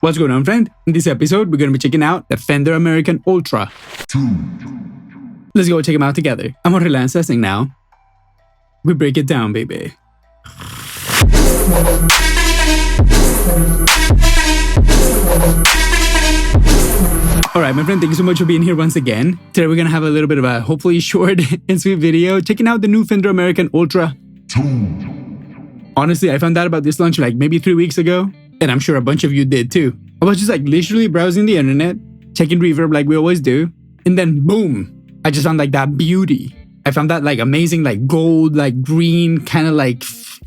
What's going on, friend? In this episode, we're going to be checking out the Fender American Ultra II. Let's go check them out together. I'm on Relance testing now. We break it down, baby. Alright, my friend, thank you so much for being here once again. Today we're going to have a little bit of a hopefully short and sweet video checking out the new Fender American Ultra II. Honestly, I found out about this launch like maybe 3 weeks ago. And I'm sure a bunch of you did too. I was just like literally browsing the internet, checking reverb like we always do. And then boom, I just found like that beauty. I found that like amazing, like gold, like green, kind of like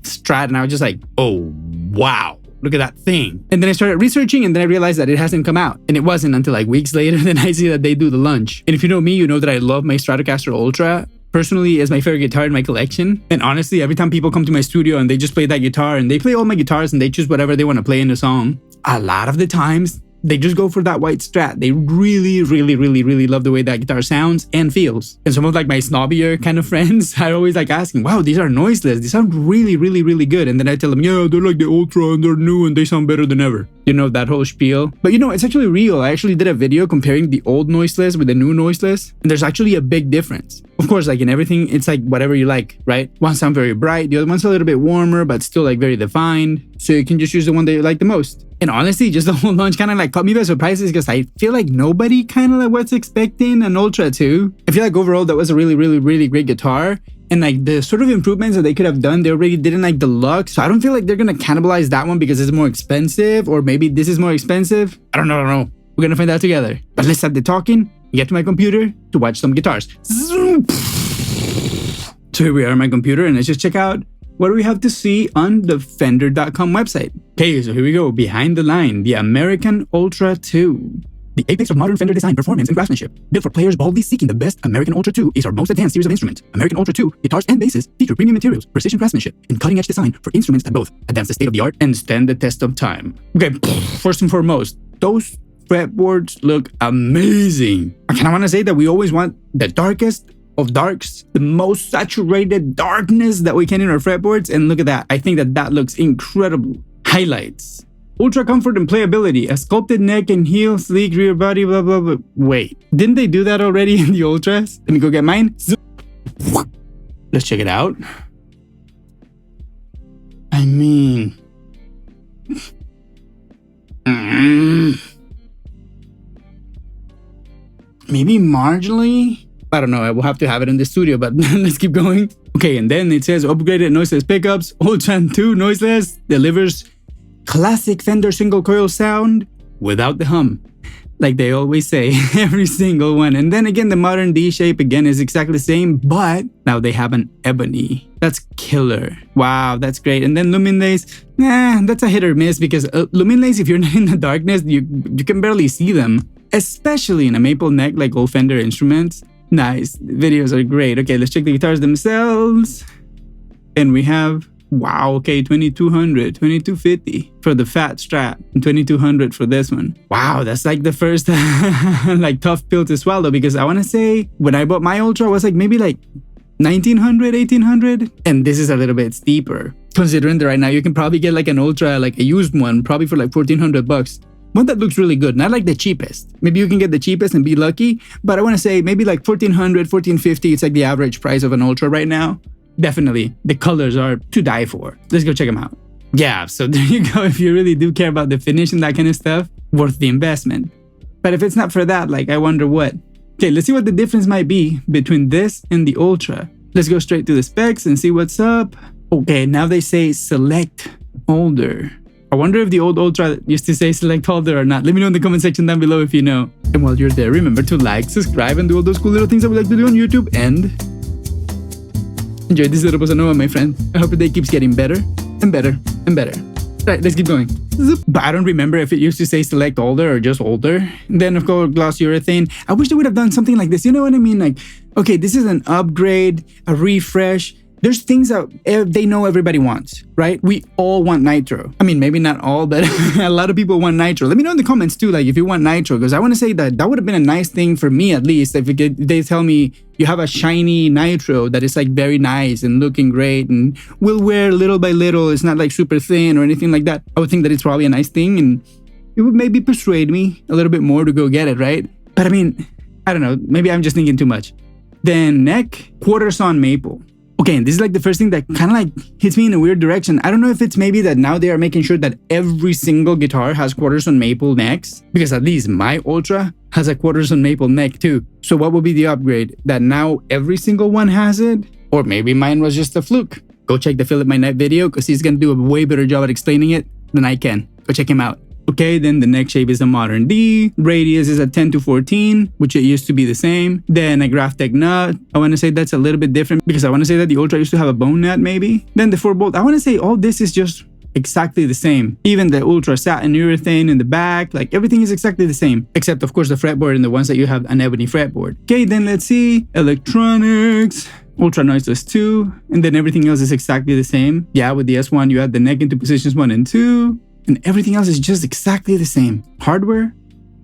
Strat. And I was just like, oh, wow, look at that thing. And then I started researching and then I realized that it hasn't come out. And it wasn't until like weeks later that I see that they do the launch. And if you know me, you know that I love my Stratocaster Ultra. Personally, is my favorite guitar in my collection. And honestly, every time people come to my studio and they just play that guitar and they play all my guitars and they choose whatever they want to play in the song, a lot of the times, they just go for that white Strat. They really love the way that guitar sounds and feels. And some of like my snobbier kind of friends are always like asking, wow, these are noiseless. They sound really good. And then I tell them, yeah, they're like the Ultra and they're new and they sound better than ever. You know, that whole spiel. But you know, it's actually real. I actually did a video comparing the old noiseless with the new noiseless. And there's actually a big difference. Of course, like in everything, it's like whatever you like, right? One sounds very bright. The other one's a little bit warmer, but still like very defined. So you can just use the one that you like the most. And honestly, just the whole launch kind of like caught me by surprise because I feel like nobody kind of like was expecting an Ultra II. I feel like overall that was a really great guitar. And like the sort of improvements that they could have done, they already did in like the Lux. So I don't feel like they're going to cannibalize that one because it's more expensive, or maybe this is more expensive. I don't know. We're going to find out together. But let's start the talking and get to my computer to watch some guitars. So here we are on my computer and let's just check out what do we have to see on the Fender.com website. Okay, so here we go. Behind the line, the American Ultra II. The apex of modern Fender design, performance, and craftsmanship. Built for players boldly seeking the best, American Ultra II is our most advanced series of instruments. American Ultra II guitars and basses feature premium materials, precision craftsmanship, and cutting-edge design for instruments that both advance the state-of-the-art and stand the test of time. Okay, first and foremost, those fretboards look amazing. I kind of want to say that we always want the darkest of darks, the most saturated darkness that we can in our fretboards, and look at that. I think that looks incredible. Highlights. Ultra comfort and playability, a sculpted neck and heel, sleek rear body, blah, blah, blah. Wait, didn't they do that already in the Ultras? Let me go get mine. Let's check it out. I mean... maybe marginally? I don't know, I will have to have it in the studio, but let's keep going. Okay, and then it says upgraded noiseless pickups, Ultra II noiseless, delivers classic Fender single coil sound without the hum, like they always say, every single one. And then again, the modern D shape again is exactly the same, but now they have an ebony. That's killer. Wow, that's great. And then luminlays, that's a hit or miss because luminlays, if you're not in the darkness, you can barely see them, especially in a maple neck like old Fender instruments. Nice, the videos are great. Okay, let's check the guitars themselves. And we have, wow, okay, 2200, 2250 for the fat Strat, and 2200 for this one. Wow, that's like the first like tough pill to swallow, because I want to say when I bought my Ultra, it was like maybe like 1900, 1800, and this is a little bit steeper. Considering that right now you can probably get like an Ultra, like a used one, probably for like 1400 bucks. One that looks really good, not like the cheapest. Maybe you can get the cheapest and be lucky, but I want to say maybe like 1400, 1450, it's like the average price of an Ultra right now. Definitely, the colors are to die for. Let's go check them out. Yeah, so there you go. If you really do care about the finish and that kind of stuff, worth the investment. But if it's not for that, like I wonder what. Okay, let's see what the difference might be between this and the Ultra. Let's go straight to the specs and see what's up. Okay, now they say select holder. I wonder if the old Ultra used to say select holder or not. Let me know in the comment section down below if you know. And while you're there, remember to like, subscribe, and do all those cool little things that we like to do on YouTube. And enjoy this little bossa nova, my friend. I hope your day keeps getting better and better and better. Right, let's keep going. But I don't remember if it used to say select older or just older. Then of course, gloss urethane. I wish they would have done something like this. You know what I mean? Like, okay, this is an upgrade, a refresh. There's things that they know everybody wants, right? We all want Nitro. I mean, maybe not all, but a lot of people want Nitro. Let me know in the comments too, like if you want Nitro, because I want to say that would have been a nice thing for me at least. If they tell me you have a shiny Nitro that is like very nice and looking great and will wear little by little, it's not like super thin or anything like that. I would think that it's probably a nice thing. And it would maybe persuade me a little bit more to go get it, right? But I mean, I don't know, maybe I'm just thinking too much. Then neck, quarter-sawn maple. Okay, and this is like the first thing that kind of like hits me in a weird direction. I don't know if it's maybe that now they are making sure that every single guitar has quarter-sawn maple necks, because at least my Ultra has a quarter-sawn maple neck too. So what would be the upgrade? That now every single one has it? Or maybe mine was just a fluke. Go check the Philip Knight video because he's gonna do a way better job at explaining it than I can. Go check him out. Okay, then the neck shape is a modern D. Radius is a 10 to 14, which it used to be the same. Then a Graphtec nut. I want to say that's a little bit different because I want to say that the Ultra used to have a bone nut maybe. Then the 4-bolt. I want to say all this is just exactly the same. Even the Ultra satin urethane in the back, like everything is exactly the same. Except of course the fretboard and the ones that you have an ebony fretboard. Okay, then let's see. Electronics. Ultra noiseless 2. And then everything else is exactly the same. Yeah, with the S1 you add the neck into positions 1 and 2. And everything else is just exactly the same. Hardware,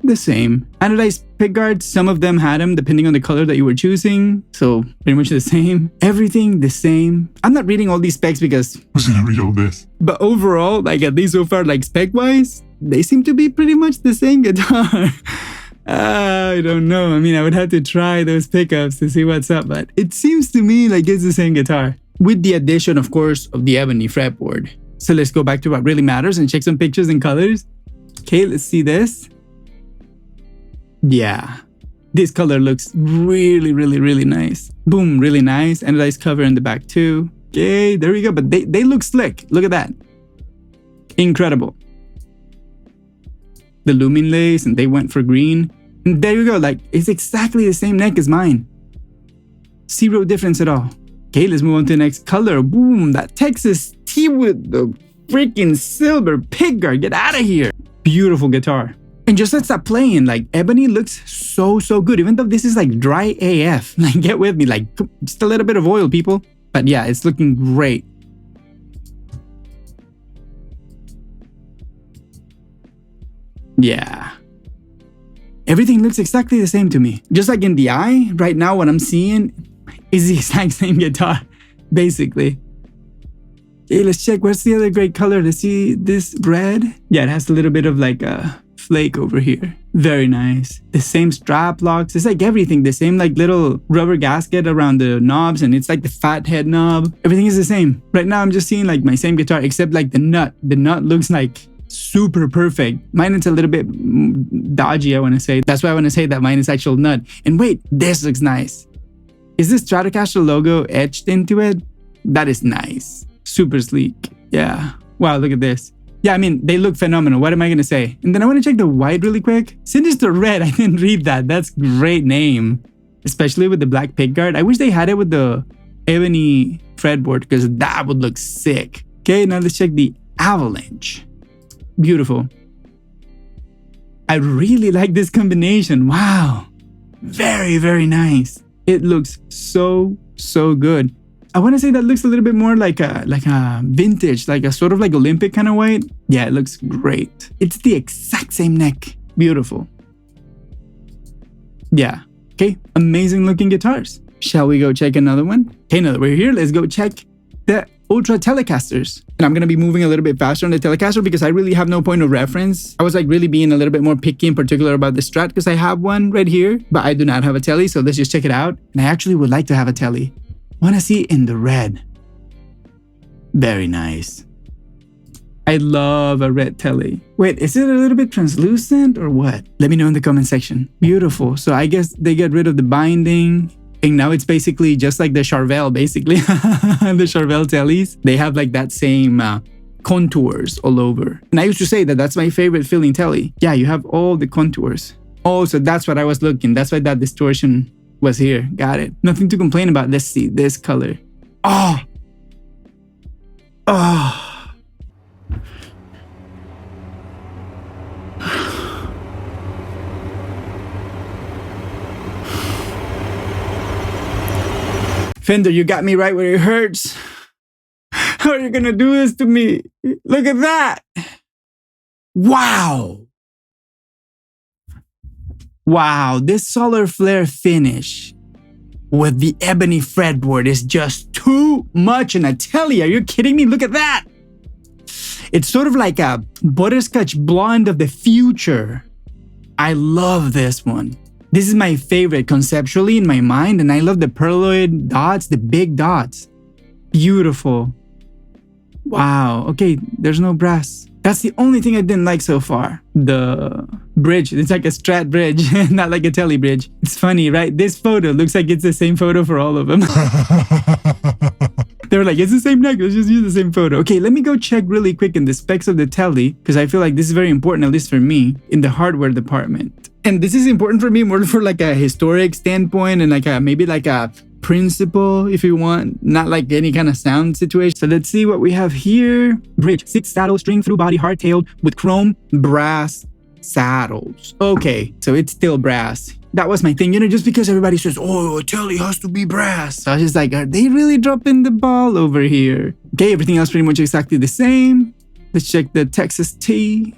the same. Anodized pickguards, some of them had them depending on the color that you were choosing. So pretty much the same. Everything the same. I'm not reading all these specs because who's gonna read all this? But overall, like at least so far, like spec-wise, they seem to be pretty much the same guitar. I don't know. I mean, I would have to try those pickups to see what's up, but it seems to me like it's the same guitar. With the addition, of course, of the ebony fretboard. So let's go back to what really matters and check some pictures and colors. Okay, let's see this. Yeah, this color looks really, really, really nice. Boom, really nice. Anodized cover in the back too. Okay, there we go. But they look slick. Look at that. Incredible. The lumen lace, and they went for green. And there you go. Like, it's exactly the same neck as mine. Zero difference at all. Okay, let's move on to the next color. Boom, that Texas T with the freaking silver pickguard. Get out of here. Beautiful guitar. And just let's stop playing. Like, ebony looks so good. Even though this is like dry AF. Like, get with me. Like, just a little bit of oil, people. But yeah, it's looking great. Yeah. Everything looks exactly the same to me. Just like in the eye, right now what I'm seeing is the exact same guitar, basically. Okay, let's check. What's the other great color? Let's see this red. Yeah, it has a little bit of like a flake over here. Very nice. The same strap locks. It's like everything. The same like little rubber gasket around the knobs, and it's like the fat head knob. Everything is the same. Right now I'm just seeing like my same guitar except like the nut. The nut looks like super perfect. Mine is a little bit dodgy, I want to say. That's why I want to say that mine is actual nut. And wait, this looks nice. Is this Stratocaster logo etched into it? That is nice. Super sleek. Yeah. Wow, look at this. Yeah, I mean, they look phenomenal. What am I going to say? And then I want to check the white really quick. Sinister Red. I didn't read that. That's a great name. Especially with the black pickguard. I wish they had it with the ebony fretboard because that would look sick. Okay, now let's check the Avalanche. Beautiful. I really like this combination. Wow. Very nice. It looks so good. I want to say that looks a little bit more like a vintage, like a sort of like Olympic kind of white. Yeah, it looks great. It's the exact same neck. Beautiful. Yeah. Okay, amazing looking guitars. Shall we go check another one? Okay, now that we're here, let's go check the Ultra Telecasters. And I'm going to be moving a little bit faster on the Telecaster because I really have no point of reference. I was like really being a little bit more picky in particular about the Strat because I have one right here, but I do not have a Tele. So let's just check it out. And I actually would like to have a Tele. Want to see in the red. Very nice. I love a red Tele. Wait, is it a little bit translucent or what? Let me know in the comment section. Beautiful. So I guess they get rid of the binding. And now it's basically just like the Charvel, basically. The Charvel Teles. They have like that same contours all over. And I used to say that that's my favorite feeling Tele. Yeah, you have all the contours. Oh, so that's what I was looking. That's why that distortion was here. Got it. Nothing to complain about. Let's see this color. Oh. Oh. Fender, you got me right where it hurts. How are you gonna do this to me? Look at that. Wow. Wow, this solar flare finish with the ebony fretboard is just too much in a Tele. Are you kidding me? Look at that. It's sort of like a butterscotch blonde of the future. I love this one. This is my favorite conceptually in my mind, and I love the pearloid dots, the big dots. Beautiful. Wow. Okay, there's no brass. That's the only thing I didn't like so far. The bridge. It's like a Strat bridge, not like a Tele bridge. It's funny, right? This photo looks like it's the same photo for all of them. They were like, it's the same neck, let's just use the same photo. Okay, let me go check really quick in the specs of the Tele, because I feel like this is very important, at least for me, in the hardware department. And this is important for me more for like a historic standpoint and like a maybe like a principle, if you want, not like any kind of sound situation. So let's see what we have here. Bridge, 6 saddle string through body, hardtailed with chrome brass saddles. Okay, so it's still brass. That was my thing, you know, just because everybody says, oh, Tele has to be brass. So I was just like, are they really dropping the ball over here? Okay, everything else pretty much exactly the same. Let's check the Texas T.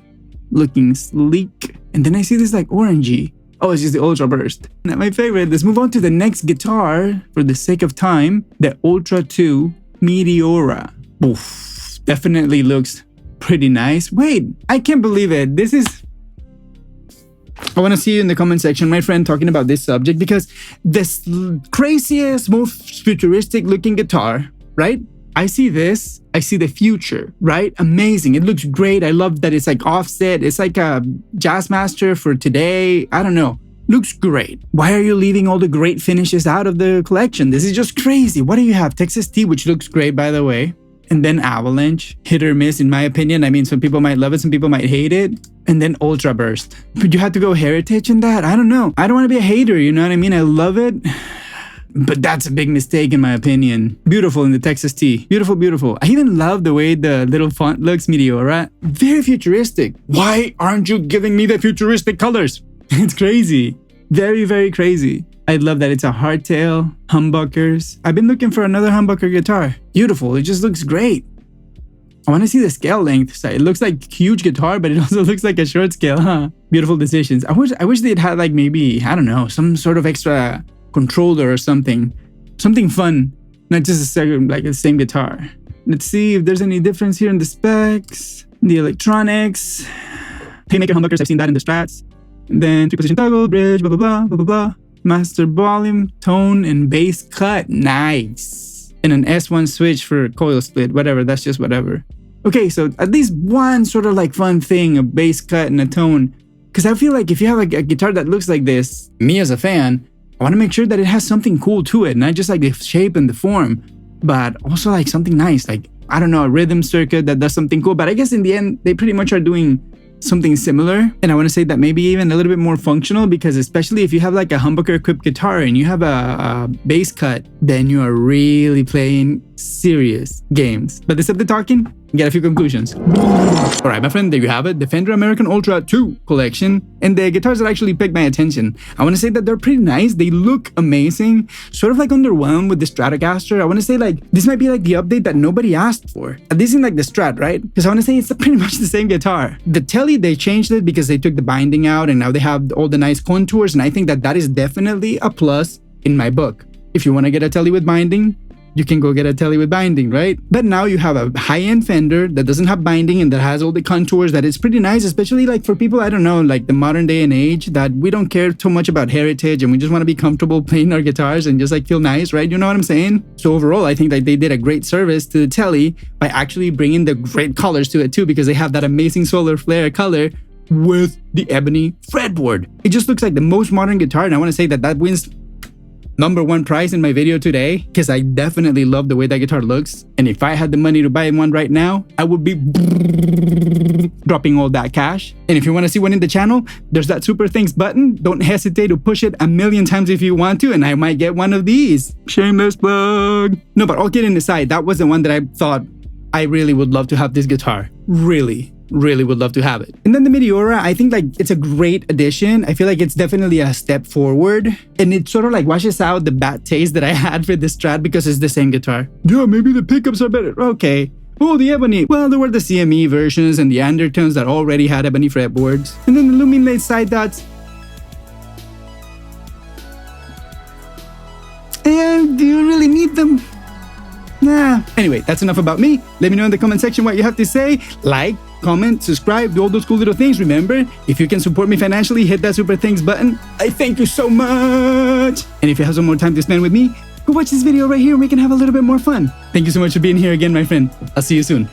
Looking sleek. And then I see this like orangey. Oh, it's just the Ultra Burst. Not my favorite. Let's move on to the next guitar for the sake of time. The Ultra II Meteora. Oof, definitely looks pretty nice. Wait, I can't believe it. This is... I want to see you in the comment section, my friend, talking about this subject, because this craziest, most futuristic looking guitar, right? I see this, I see the future, right? Amazing. It looks great. I love that it's like offset. It's like a Jazzmaster for today. I don't know. Looks great. Why are you leaving all the great finishes out of the collection? This is just crazy. What do you have? Texas T, which looks great, by the way. And then Avalanche, hit or miss in my opinion. I mean, some people might love it, some people might hate it. And then Ultra Burst. But you had to go heritage in that? I don't know. I don't want to be a hater, you know what I mean? I love it. But that's a big mistake in my opinion. Beautiful in the Texas T. Beautiful, beautiful. I even love the way the little font looks, Meteora. Very futuristic. Why aren't you giving me the futuristic colors? It's crazy. Very, very crazy. I love that it's a hardtail, humbuckers. I've been looking for another humbucker guitar. Beautiful. It just looks great. I want to see the scale length. So it looks like huge guitar, but it also looks like a short scale, huh? Beautiful decisions. I wish they'd had like maybe, I don't know, some sort of extra controller or something fun, not just a second like the same guitar. Let's see if there's any difference here in the specs, the electronics, paymaker humbuckers. I've seen that in the Strats. And then 3-position toggle, bridge, blah blah blah blah blah blah. Master volume, tone, and bass cut. Nice. And an S1 switch for coil split. Whatever. That's just whatever. Okay, so at least one sort of like fun thing, a bass cut and a tone. Because I feel like if you have like a guitar that looks like this, me as a fan, I want to make sure that it has something cool to it, not just like the shape and the form, but also like something nice, like, I don't know, a rhythm circuit that does something cool. But I guess in the end, they pretty much are doing something similar. And I want to say that maybe even a little bit more functional, because especially if you have like a humbucker equipped guitar and you have a bass cut, then you are really playing serious games. But this up the talking, get a few conclusions. All right, my friend, there you have it, the Fender American Ultra II collection, and the guitars that actually picked my attention. I want to say that they're pretty nice. They look amazing. Sort of like underwhelmed with the Stratocaster. I want to say like this might be like the update that nobody asked for. At least in like the Strat, right? Because I want to say it's pretty much the same guitar. The Tele, they changed it because they took the binding out and now they have all the nice contours, and I think that that is definitely a plus in my book. If you want to get a Tele with binding, you can go get a Tele with binding, right? But now you have a high-end Fender that doesn't have binding and that has all the contours that is pretty nice, especially like for people, I don't know, like the modern day and age, that we don't care too much about heritage and we just want to be comfortable playing our guitars and just like feel nice, right? You know what I'm saying? So overall, I think that they did a great service to the Tele by actually bringing the great colors to it too, because they have that amazing solar flare color with the ebony fretboard. It just looks like the most modern guitar, and I want to say that that wins #1 prize in my video today, because I definitely love the way that guitar looks. And if I had the money to buy one right now, I would be dropping all that cash. And if you want to see one in the channel, there's that super thanks button. Don't hesitate to push it 1,000,000 times if you want to, and I might get one of these. Shameless plug. No, but all kidding aside, that was the one that I thought I really would love to have this guitar. Really would love to have it. And then the Meteora, I think like it's a great addition. I feel like it's definitely a step forward, and it sort of like washes out the bad taste that I had for the Strat because it's the same guitar. Yeah, maybe the pickups are better. Okay. Oh, the ebony. Well, there were the CME versions and the undertones that already had ebony fretboards. And then the illuminated side dots. And do you really need them? Nah. Anyway, that's enough about me. Let me know in the comment section what you have to say. Like, comment, subscribe, do all those cool little things. Remember, if you can support me financially, hit that super thanks button. I thank you so much. And if you have some more time to spend with me, go watch this video right here and we can have a little bit more fun. Thank you so much for being here again, my friend. I'll see you soon.